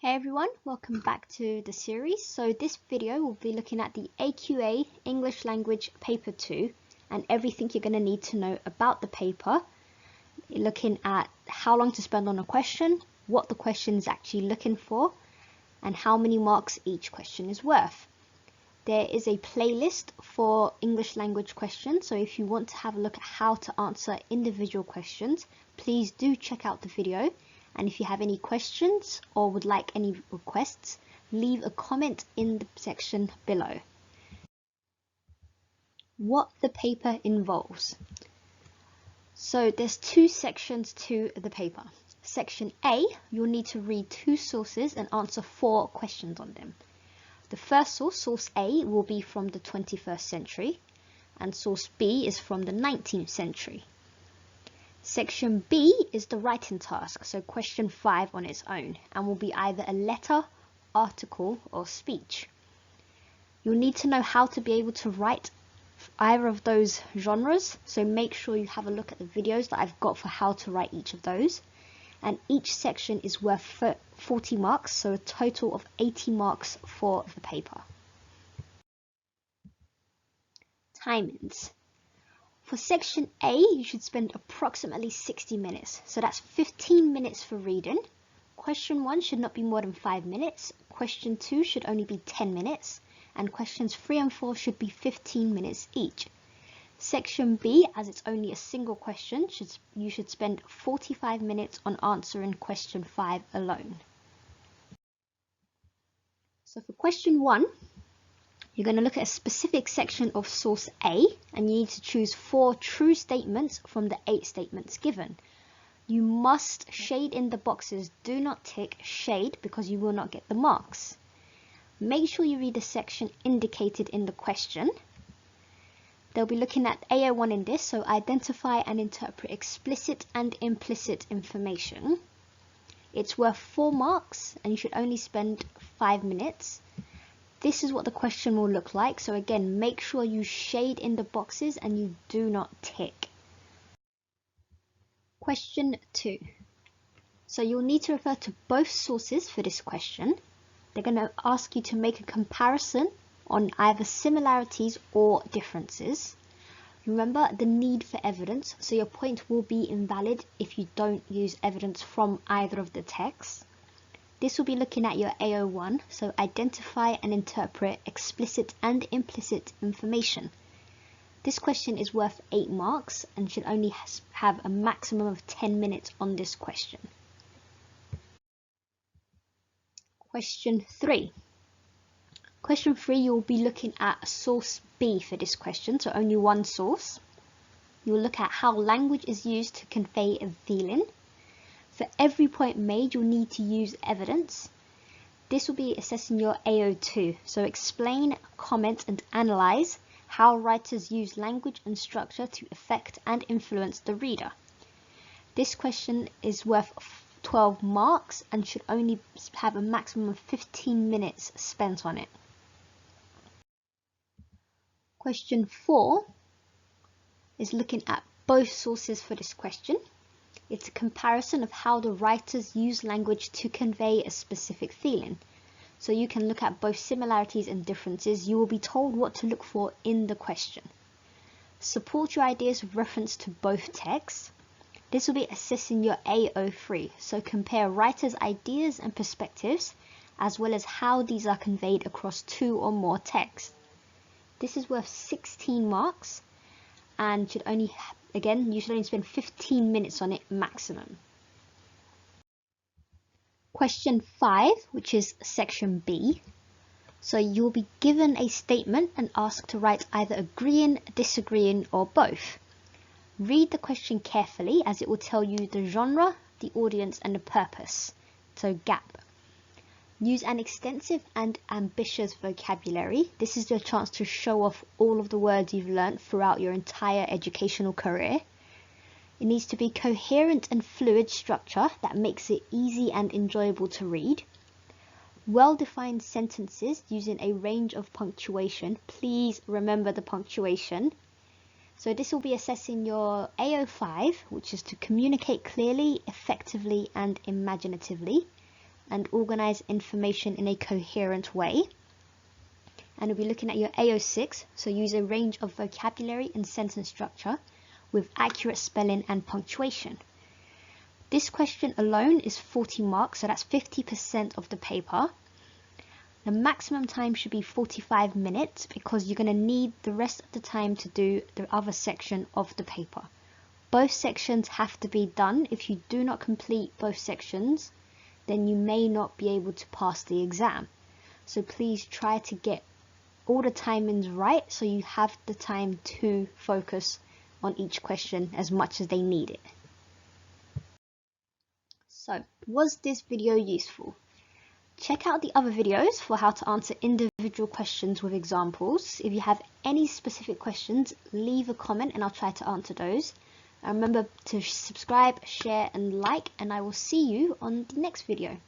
Hey everyone, welcome back to the series. So this video will be looking at the AQA English Language Paper 2 and everything you're going to need to know about the paper. Looking at how long to spend on a question, what the question is actually looking for, and how many marks each question is worth. There is a playlist for English language questions, so if you want to have a look at how to answer individual questions, please do check out the video. And if you have any questions or would like any requests, leave a comment in the section below. What the paper involves. So there's two sections to the paper. Section A, you'll need to read 2 sources and answer 4 questions on them. The first source, source A, will be from the 21st century, and source B is from the 19th century. Section B is the writing task, so question 5 on its own, and will be either a letter, article, or speech. You'll need to know how to be able to write either of those genres, so make sure you have a look at the videos that I've got for how to write each of those. And each section is worth 40 marks, so a total of 80 marks for the paper. Timings. For section A, you should spend approximately 60 minutes. So that's 15 minutes for reading. Question 1 should not be more than 5 minutes. Question 2 should only be 10 minutes. And questions 3 and 4 should be 15 minutes each. Section B, as it's only a single question, you should spend 45 minutes on answering question 5 alone. So for question 1, you're going to look at a specific section of source A, and you need to choose 4 true statements from the 8 statements given. You must shade in the boxes. Do not tick shade because you will not get the marks. Make sure you read the section indicated in the question. They'll be looking at AO1 in this, so identify and interpret explicit and implicit information. It's worth 4 marks and you should only spend 5 minutes. This is what the question will look like. So again, make sure you shade in the boxes and you do not tick. Question 2. So you'll need to refer to both sources for this question. They're going to ask you to make a comparison on either similarities or differences. Remember the need for evidence, so your point will be invalid if you don't use evidence from either of the texts. This will be looking at your AO1, so identify and interpret explicit and implicit information. This question is worth 8 marks and should only have a maximum of 10 minutes on this question. Question 3. Question 3, you'll be looking at source B for this question, so only one source. You'll look at how language is used to convey a feeling. For every point made, you'll need to use evidence. This will be assessing your AO2, so explain, comment and analyse how writers use language and structure to affect and influence the reader. This question is worth 12 marks and should only have a maximum of 15 minutes spent on it. Question 4 is looking at both sources for this question. It's a comparison of how the writers use language to convey a specific feeling. So you can look at both similarities and differences. You will be told what to look for in the question. Support your ideas with reference to both texts. This will be assessing your AO3, so compare writers' ideas and perspectives, as well as how these are conveyed across 2 or more texts. This is worth 16 marks and should only, again, you should only spend 15 minutes on it maximum. Question 5, which is section B. So you'll be given a statement and asked to write either agreeing, disagreeing, or both. Read the question carefully as it will tell you the genre, the audience, and the purpose. So gap. Use an extensive and ambitious vocabulary. This is your chance to show off all of the words you've learnt throughout your entire educational career. It needs to be coherent and fluid structure that makes it easy and enjoyable to read. Well-defined sentences using a range of punctuation. Please remember the punctuation. So this will be assessing your AO5, which is to communicate clearly, effectively, and imaginatively. and organize information in a coherent way. And we'll be looking at your AO6, so use a range of vocabulary and sentence structure with accurate spelling and punctuation. This question alone is 40 marks, so that's 50% of the paper. The maximum time should be 45 minutes because you're going to need the rest of the time to do the other section of the paper. Both sections have to be done. If you do not complete both sections, then you may not be able to pass the exam. So please try to get all the timings right so you have the time to focus on each question as much as they need it. So, was this video useful? Check out the other videos for how to answer individual questions with examples. If you have any specific questions, leave a comment and I'll try to answer those. And remember to subscribe, share and like, and I will see you on the next video.